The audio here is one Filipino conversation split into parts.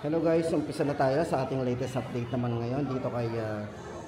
Hello guys, umpisa na tayo sa ating latest update naman ngayon dito kay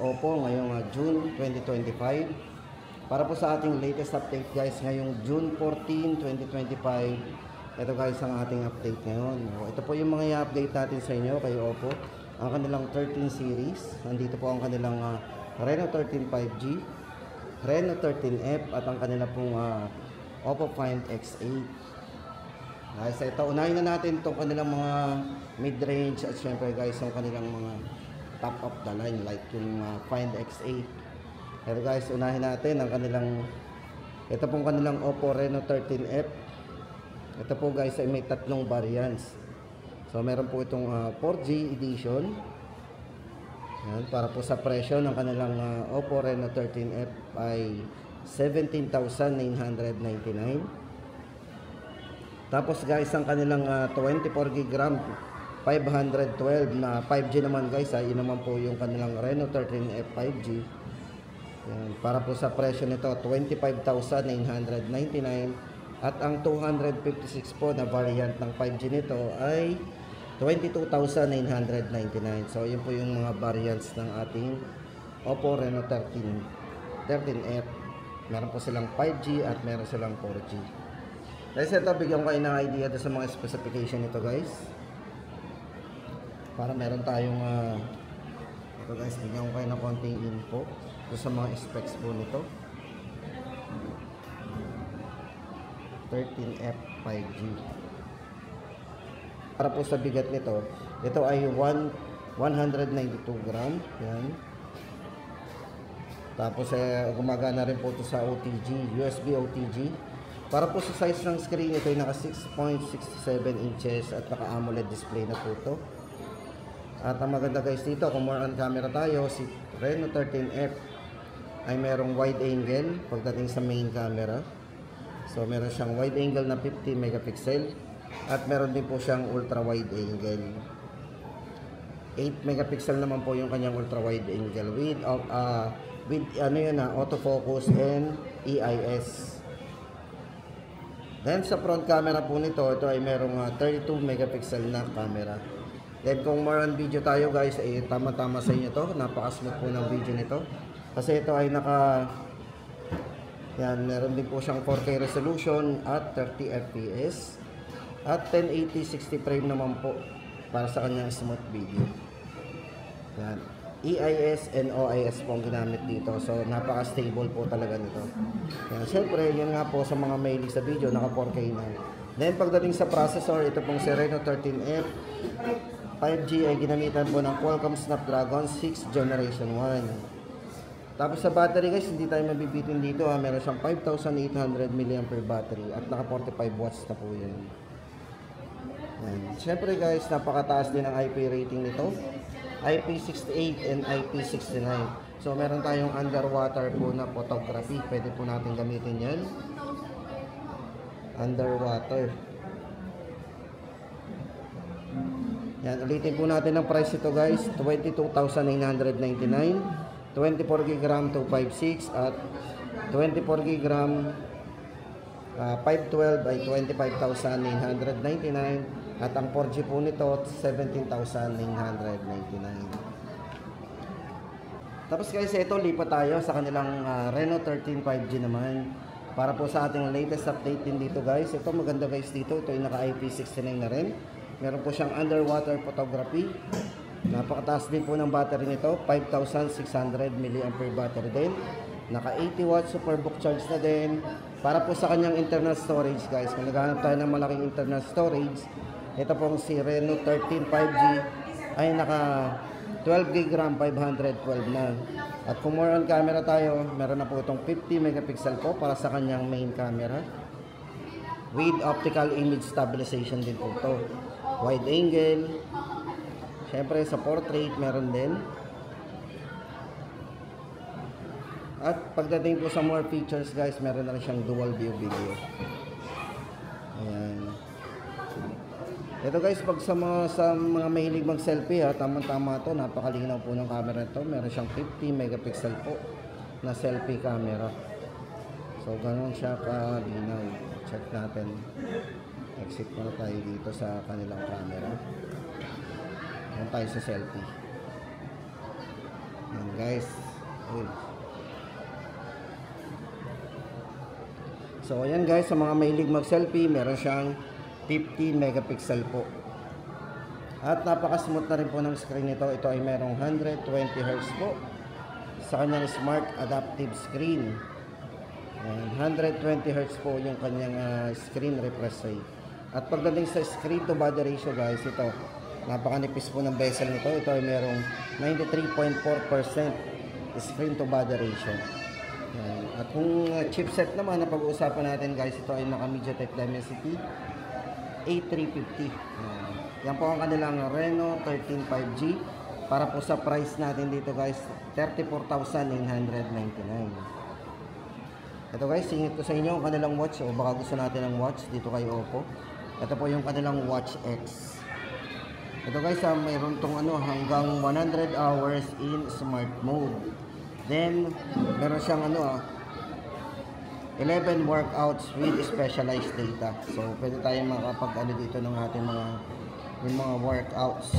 Oppo ngayong June 2025. Para po sa ating latest update guys ngayong June 14, 2025. Ito guys ang ating update ngayon. Ito po yung mga i-update natin sa inyo kay Oppo. Ang kanilang 13 series. Nandito po ang kanilang Reno 13 5G, Reno 13F at ang kanila pong Oppo Find X8. Guys, ito unahin na natin itong kanilang mga mid-range at syempre guys yung kanilang mga top of the line like yung Find X8. Pero guys, unahin natin ang kanilang ito pong kanilang Oppo Reno 13F. Ito po guys ay may tatlong variants. So meron po itong 4G edition. Yan, para po sa presyo ng kanilang Oppo Reno 13F ay 17,999. Tapos guys, ang kanilang 24GB RAM 512 na 5G naman guys, yun naman po yung kanilang Reno 13F 5G. Yan, para po sa presyo nito 25,999 at ang 256 po na variant ng 5G nito ay 22,999. So yun po yung mga variants ng ating Oppo Reno 13F. Meron po silang 5G at meron silang 4G. Guys, ito bigyan ko kayo ng idea sa mga specification nito guys. Para meron tayong ito guys, bigyan ko kayo ng konting info sa mga specs po nito. 13F 5G. Para po sa bigat nito, ito ay 192 gram. Yan. Tapos gumagana rin po ito sa OTG, USB OTG. Para po sa size ng screen, ito ay naka 6.67 inches at naka AMOLED display na po ito. At ang maganda guys dito, kung more on camera tayo, si Reno 13F ay merong wide angle pagdating sa main camera. So meron siyang wide angle na 50 megapixel at meron din po siyang ultra wide angle. 8 megapixel naman po yung kanyang ultra wide angle with autofocus and EIS. Then sa front camera po nito, ito ay merong 32 megapixel na camera. Then kung more on video tayo guys, ay tama-tama sa inyo to. Napaka-smooth po ng video nito. Kasi ito ay yan, meron din po siyang 4K resolution at 30 FPS. At 1080 60 frame naman po para sa kanyang smooth video. Yan. EIS and OIS po ang ginamit dito. So, napaka-stable po talaga nito. Yan. Siyempre, yun nga po sa mga mahilig sa video, naka 4K na. Then, pagdating sa processor, ito pong si Reno 13F 5G ay ginamitan po ng Qualcomm Snapdragon 6 Generation 1. Tapos sa battery guys, hindi tayo mabibitin dito. Meron siyang 5,800 mAh battery at naka 45 watts na po yan. Yan. Siyempre guys, napakataas din ang IP rating nito. IP68 and IP69. So meron tayong underwater po na photography. Pwede po natin gamitin yan. Underwater. Yan, ulitin po natin ang price ito guys. 22,999. 24GB RAM 256 at 24GB RAM 512 ay 25,999. At ang 4G po nito 17,999. Tapos guys, ito lipat tayo sa kanilang Reno 13 5G naman. Para po sa ating latest update din dito guys. Ito maganda guys dito. Ito ay naka IP69 na rin. Meron po siyang underwater photography. Napakataas din po ng battery nito. 5,600 mAh battery din. Naka 80 watts superbook charge na din. Para po sa kanyang internal storage guys. Kung naghahanap tayo ng malaking internal storage, ito pong si Reno 13 5G ay naka 12GB RAM 512 na. At kung more on camera tayo, meron na po itong 50 megapixel po para sa kanyang main camera. With optical image stabilization din po ito. Wide angle. Siyempre sa portrait meron din. At pagdating po sa more features guys, meron na rin siyang dual view video. Ayan. Ito guys, pag sa mga mahilig mag-selfie tama-tama to, napakalinaw po ng camera nito. Meron siyang 50 megapixel po na selfie camera. So ganoon siya kalinaw. Check natin. Exit muna tayo dito sa kanilang camera. Yan tayo sa selfie. Yan guys. Uy. So ayan guys, sa mga mahilig mag selfie, meron siyang 15 megapixel po. At napaka-smooth na rin po ng screen nito. Ito ay merong 120 Hz po sa kanyang smart adaptive screen. And 120 Hz po yung kanyang screen refresh rate. At pagdating sa screen to body ratio guys, ito napakanipis po ng bezel nito. Ito ay merong 93.4% screen to body ratio. Yan. At kung chipset naman na pag-uusapan natin guys, ito ay naka MediaTek Dimensity A350. Yan po ang kanilang Reno 13 5G. Para po sa price natin dito guys, 34,999. Ito guys, singit ko sa inyo ang kanilang watch, o baka gusto natin ng watch dito kay Oppo. Ito po yung kanilang Watch X. Ito guys, mayroon tong hanggang 100 hours in smart mode. Then meron siyang 11 workouts with specialized data. So pwede tayong makapag dito ng ating mga workouts.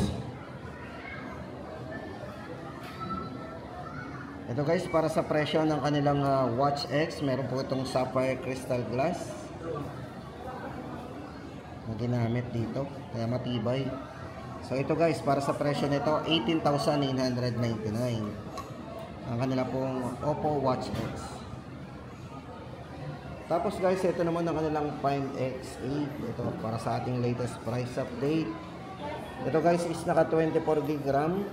Ito guys, para sa presyo ng kanilang Watch X, meron po itong sapphire crystal glass na ginamit dito, kaya matibay. So ito guys, para sa presyo nito, 18,999 ang kanila pong Oppo Watch X. Tapos guys, ito naman ang kanilang Find X8. Ito para sa ating latest price update. Ito guys is naka 24 GB RAM,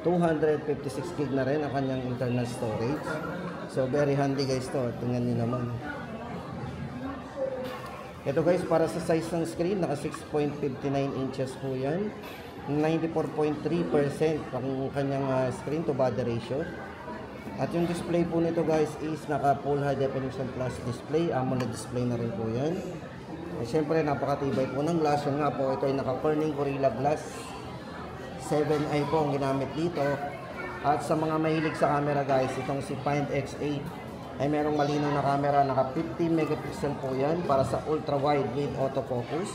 256 GB na rin ang kanyang internal storage. So very handy guys to. Tingnan niyo naman. Ito guys, para sa size ng screen, naka 6.59 inches po yan. 94.3% ang kanyang screen to body ratio. At yung display po nito guys is naka full high definition plus display. AMOLED display na rin po yan. At syempre napakatibay po ng glass. Yung nga po, ito ay naka Corning Gorilla Glass 7i po ang ginamit dito. At sa mga mahilig sa camera guys, itong si Find X8 ay merong malinaw na camera, naka 50 megapixel po yan para sa ultra wide with autofocus.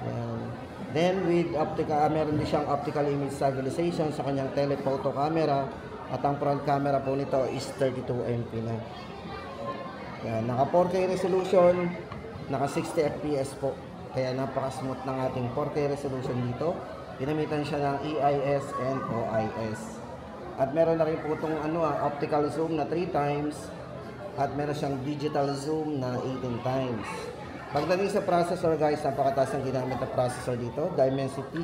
Yan. Then with meron din siyang optical image stabilization sa kanyang telephoto camera, at ang front camera po nito is 32 MP na. Yan. Naka 4K resolution, naka 60 FPS po, kaya napaka-smooth ng ating 4K resolution dito. Ginamitan siya ng EIS and OIS. At meron na rin po itong optical zoom na 3 times. At meron siyang digital zoom na 18 times. Pagdating sa processor guys, napakataas ang ginamit na processor dito. Dimensity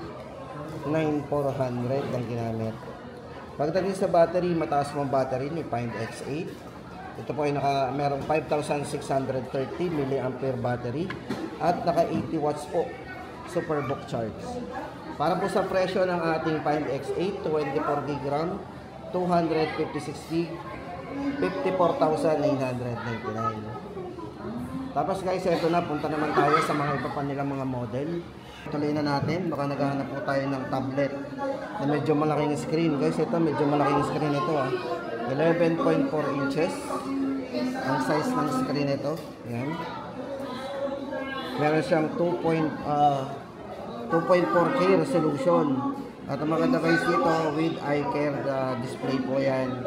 9400 ang ginamit. Pagdating sa battery, mataas mong battery ni Find X8. Ito po ay merong 5,630 mAh battery. At naka 80 watts po. Superbook charge. Para po sa presyo ng ating Find X8, 24 GB RAM, 256 GB, 54,999. Tapos guys, ito na, punta naman tayo sa mga iba pa nilang mga model. Tuloy na natin, baka naghahanap po tayo ng tablet na medyo malaking screen. Guys, ito medyo malaking screen ito 11.4 inches ang size ng screen ito. Yan. Meron siyang 2.4K resolution. At ang maganda guys dito, with eye care display po yan.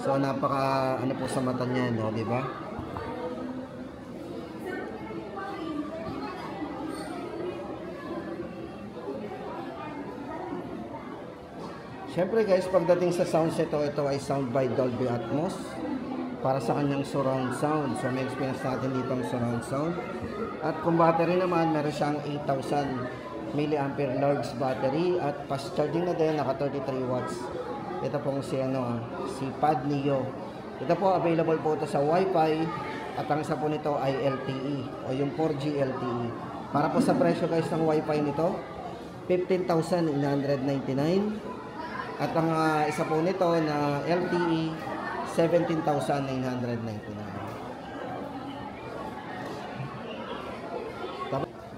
So napaka po sa mata niya, no, di ba? Syempre guys, pagdating sa sounds ito ay sound by Dolby Atmos para sa kanyang surround sound. So may experience natin dito ang surround sound. At kung battery naman, meron siyang 8,000 mAh large battery at fast charging na din, naka 33 watts. Ito pong si Pad Neo. Ito po available po ito sa Wi-Fi, at ang isa po nito ay LTE o yung 4G LTE. Para po sa presyo guys ng Wi-Fi nito, 15,999, at ang isa po nito na LTE, 17,999.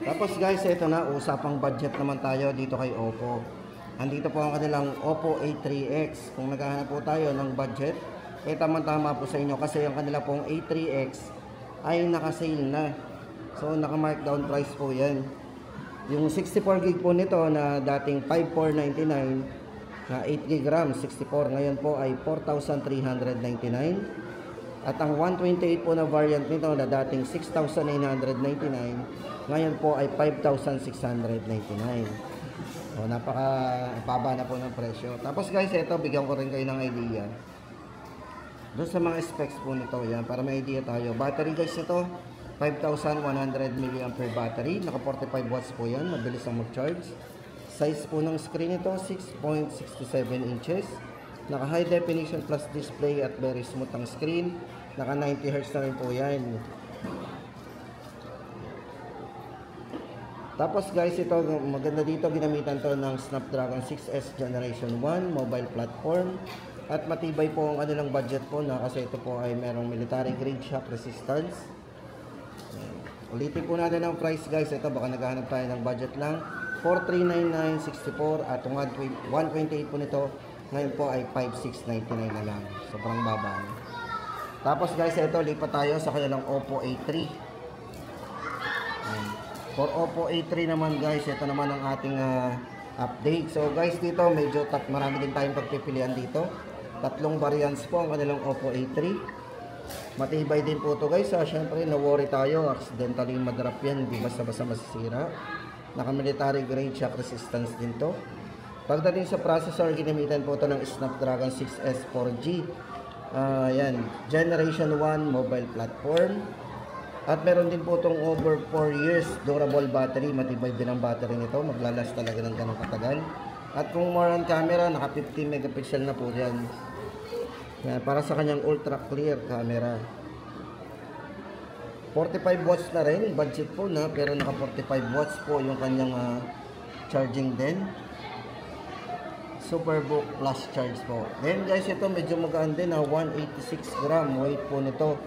Tapos guys, ito na, usapang budget naman tayo dito kay Oppo. Andito po ang kanilang Oppo A3X. Kung naghahanap po tayo ng budget, tama-tama po sa inyo kasi ang kanila pong A3X ay naka-sale na. So naka-markdown price po yan. Yung 64 gig po nito na dating 5,499 na 8 gig RAM 64, ngayon po ay 4,399. At ang 128 po na variant nito na dating 6,999, ngayon po ay 5,699. So napaka-baba na po ng presyo. Tapos guys, ito bigyan ko rin kayo ng idea doon sa mga specs po nito, yan, para may idea tayo. Battery guys ito, 5,100 mAh battery, naka 45 watts po yan, mabilis ang mag-charge. Size po ng screen ito, 6.67 inches. Naka high definition plus display at very smooth ang screen. Naka 90 Hz na rin po yan. Tapos guys, ito maganda dito, ginamitan to ng Snapdragon 6S Generation 1 mobile platform. At matibay po ang kanilang budget po na kasi ito po ay merong military grade shock resistance. Ulitin po natin ang price guys. Ito baka naghahanap tayo ng budget lang. 4,399.64 at 128 po nito ngayon po ay 5,699 na lang. Sobrang baba. Tapos guys, ito lipat tayo sa kanilang Oppo A3. For Oppo A3 naman guys, ito naman ang ating update. So guys, dito medyo marami din tayong pagpipilian dito. Tatlong variants po ang kanilang Oppo A3. Matibay din po ito guys. Siyempre, na-worry tayo. Accidentally madrap yan. Hindi basta-basta masisira. Naka-military grade shock resistance din to. Pagdating sa processor, ginamitan po ito ng Snapdragon 6S 4G. Yan. Generation 1 mobile platform. At meron din po itong over 4 years durable battery. Matibay din ang battery nito. Maglalas talaga ng ganong katagal. At kung more on camera, naka 50 megapixel na po yan. Yan, para sa kanyang ultra clear camera. 45 watts na rin, budget po na, pero naka 45 watts po yung kanyang charging din. Superbook plus charge po. Then guys, ito medyo magaan din na 186 gram weight po nito.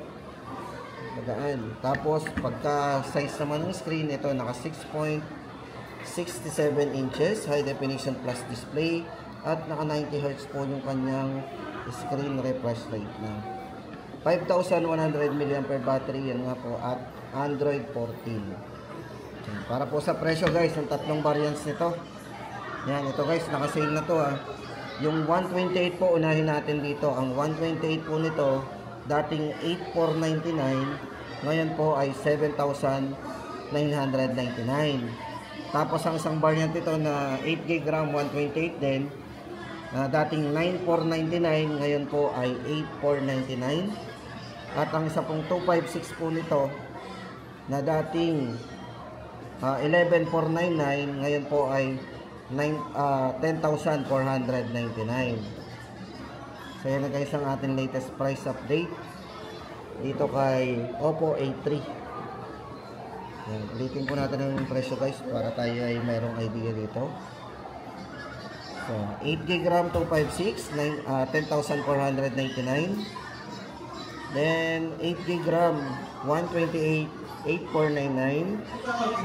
Magaan. Tapos pagka size naman ng screen, ito naka 6.67 inches, high definition plus display. At naka 90 Hz po yung kanyang screen refresh rate na 5,100 mAh battery, yan nga po, at Android 14. Para po sa presyo guys, yung tatlong variants nito. Yan, ito guys, naka-sale na to Yung 128 po, unahin natin dito. Ang 128 po nito, dating 8,499, ngayon po ay 7,999. Tapos ang isang variant ito na 8GB RAM 128 din, dating 9,499, ngayon po ay 8,499. At ang isa pong 256 po nito na dating 11,499, ngayon po ay 10,499. So yan na guys ang ating latest price update dito kay Oppo A3. Ulitin po natin ang presyo guys para tayo ay mayroong idea dito. So 8GB RAM 256, 10,499. Then 8GB RAM 128, 8,499.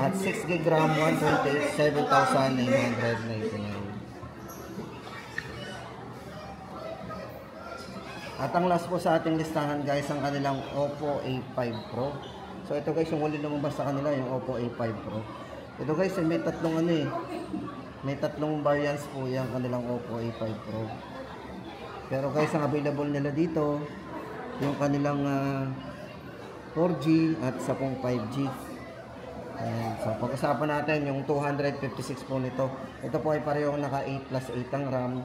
At 6GB RAM 128, 7,999. At ang last po sa ating listahan guys, ang kanilang Oppo A5 Pro. So ito guys, yung huli lumabas sa kanila, yung Oppo A5 Pro. Ito guys, may tatlong may tatlong variants po yung kanilang Oppo A5 Pro. Pero guys, ang available nila dito, yung kanilang 4G at sa pong 5G. So pag-usapan natin yung 256 po nito. Ito po ay parehong naka 8+8 ang RAM.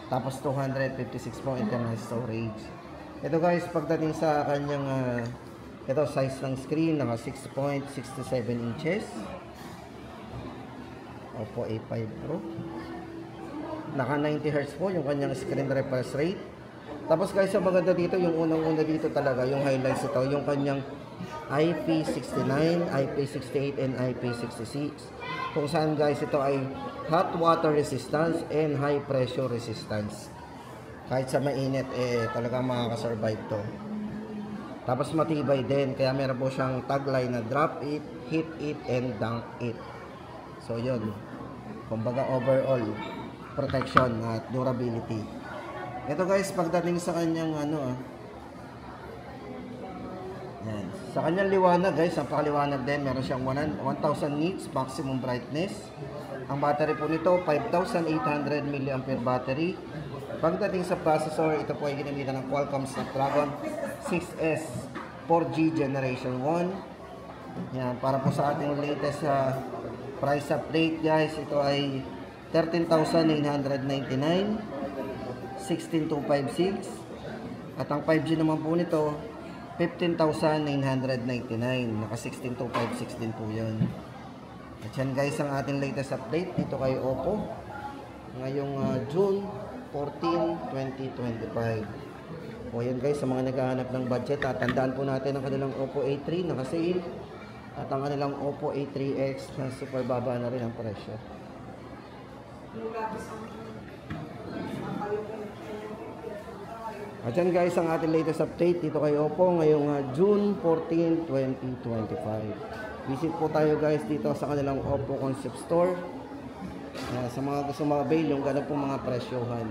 Tapos 256 po internal storage. Ito guys, pagdating sa kanyang ito size ng screen, naka 6.67 inches. Oppo A5 Pro. Naka 90 Hz po yung kanyang screen refresh rate. Tapos guys, ang maganda dito, yung unang-una dito talaga, yung highlights ito, yung kanyang IP69, IP68, and IP66. Kung saan guys, ito ay hot water resistance and high pressure resistance. Kahit sa mainit, talagang makakasurvive to. Tapos matibay din, kaya meron po siyang tagline na drop it, hit it, and dunk it. So yun, kumbaga overall protection at durability. Ito guys, pagdating sa kanyang yan, Sa kanyang liwanag guys, napakaliwanag din. Meron siyang 1000 nits maximum brightness. Ang battery po nito 5800 mAh battery. Pagdating sa processor, ito po ay ginamitan ng Qualcomm Snapdragon 6S 4G Generation 1. Yan, para po sa ating latest price update guys, ito ay 13,999, 16,256. At ang 5G naman po nito 15,999, naka 16,256 din po yun. At yan guys ang ating latest update dito kay Oppo ngayong June 14, 2025. O yan guys, sa mga naghahanap ng budget, tandaan po natin ang kanilang Oppo A3 naka-sale at ang kanilang Oppo A3X na super baba na rin ang presyo. At yan guys ang ating latest update dito kay Oppo ngayong June 14, 2025. Visit po tayo guys dito sa kanilang Oppo Concept Store. Sa mga gusto mag-avail yung ganun po mga presyohan.